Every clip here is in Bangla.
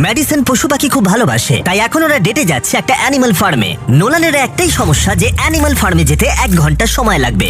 ম্যাডিসন পশু পাখি খুব ভালোবাসে, তাই এখন ওরা ডেটে যাচ্ছে একটা অ্যানিমাল ফার্মে। নোলানের একটাই সমস্যা যে অ্যানিমাল ফার্মে যেতে 1 ঘন্টা সময় লাগবে।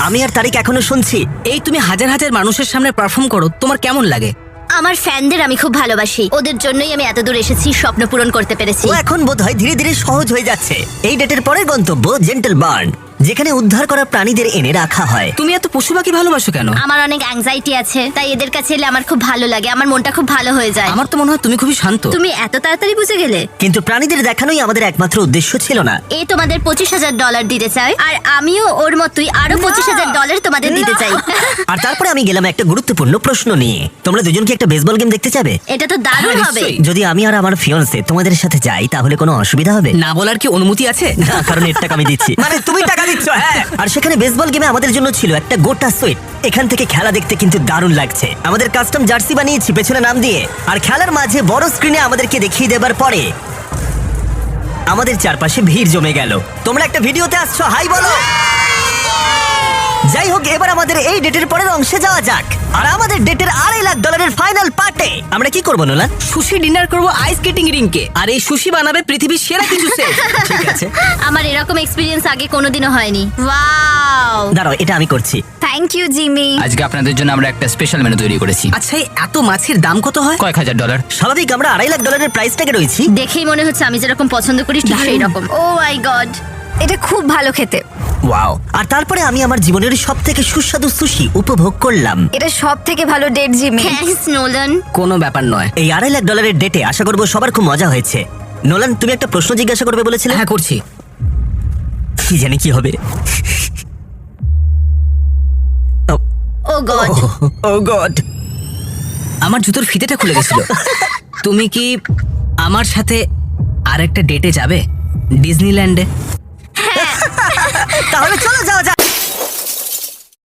আমি আর তারিক এখনো শুনছি। এই তুমি হাজার হাজার মানুষের সামনে পারফর্ম করো, তোমার কেমন লাগে? আমার ফ্যানদের আমি খুব ভালোবাসি, ওদের জন্যই আমি এত দূর এসেছি, স্বপ্ন পূরণ করতে পেরেছি। ও এখন বোধহয় ধীরে ধীরে সহজ হয়ে যাচ্ছে। এই ডেটের পরের গন্তব্য জেন্টল বার্ন, যেখানে উদ্ধার করা প্রাণীদের এনে রাখা হয়। তুমি এত পশু পাখি ভালোবাসো কেন? আমার অনেক অ্যাংজাইটি আছে, তাই এদের কাছে এলে আমার খুব ভালো লাগে, আমার মনটা খুব ভালো হয়ে যায়। আমার তো মনে হয় তুমি খুবই শান্ত। তুমি এত তাড়াতাড়ি বুঝে গেলে? কিন্তু প্রাণীদের দেখানোই আমাদের একমাত্র উদ্দেশ্য ছিল না। এ তোমাদের $25,000 দিতে চাই, আর আমিও ওর মতোই আরো $25,000 তোমাদের দিতে চাই। আর তারপরে আমি গেলাম একটা গুরুত্বপূর্ণ প্রশ্ন নিয়ে। তোমরা দুজন কি একটা বেসবল গেম দেখতে চাবে? এটা তো দারুণ হ্যাঁ, হবে। নিশ্চয়ই। যদি আমি আর আমার ফিয়ন্সে তোমাদের সাথে যাই তাহলে কোনো অসুবিধা হবে? না বলার কি অনুমতি আছে? না, কারণ এর টাকা আমি দিচ্ছি। মানে তুমি টাকা দিচ্ছ? হ্যাঁ। আর সেখানে বেসবল গেমে আমাদের জন্য ছিল একটা গোটা সুইট। এখান থেকে খেলা দেখতে কিন্তু দারুণ লাগছে। আমাদের কাস্টম জার্সি বানিয়েছি পেছনে নাম দিয়ে, আর খেলার মাঝে বড় স্ক্রিনে আমাদেরকে দেখিয়ে দেবার পরে আমাদের চারপাশে ভিড় জমে গেল। তোমরা একটা ভিডিওতে আসছো, হাই বলো। যাই হোক, এবার আমাদের এই ডেটের পরের অংশে যাওয়া যাক। আর আমাদের ডেটের $2.5 ফাইনাল পার্টে আমরা কি করবো নোলান? সুশি ডিনার করব আইস স্কেটিং রিংকে, আর এই সুশি বানাবে পৃথিবীর সেরা কিছু শেফ। ঠিক আছে, আমার এরকম এক্সপিরিয়েন্স আগে কোনোদিনও হয়নি। ওয়াও, দাঁড়াও, এটা আমি করছি। Thank you Jimmy. আজকে আপনাদের জন্য আমরা একটা স্পেশাল মেনু তৈরি করেছি। আচ্ছা, এই এত মাছের দাম কত হয়? কয়েক হাজার ডলার। স্বাভাবিক, আমরা $2.5 প্রাইস ট্যাগে রয়েছি। দেখেই মনে হচ্ছে আমি যেরকম পছন্দ করি ঠিক সেই রকম। ও মাই গড, এটা খুব ভালো খেতে। ওয়াও! আর তারপরে আমি আমার জীবনের সবথেকে সুস্বাদু সুশি উপভোগ করলাম। এটা সব থেকে ভালো ডেট জিমি। Thanks Nolan. কোনো ব্যাপার নয়। এই $2.5 ডেটে আশা করবো সবার খুব মজা হয়েছে। নোলান, তুমি একটা প্রশ্ন জিজ্ঞাসা করবে বলেছিলে। হ্যাঁ, করছি। কি জানি কি হবে। ও গড, ও গড! আমার জুতোর ফিতেটা খুলে গেছিল। তুমি কি আমার সাথে আরেকটা ডেটে যাবে? ডিজনিল্যান্ডে? তাহলে চলো যাওয়া যাক।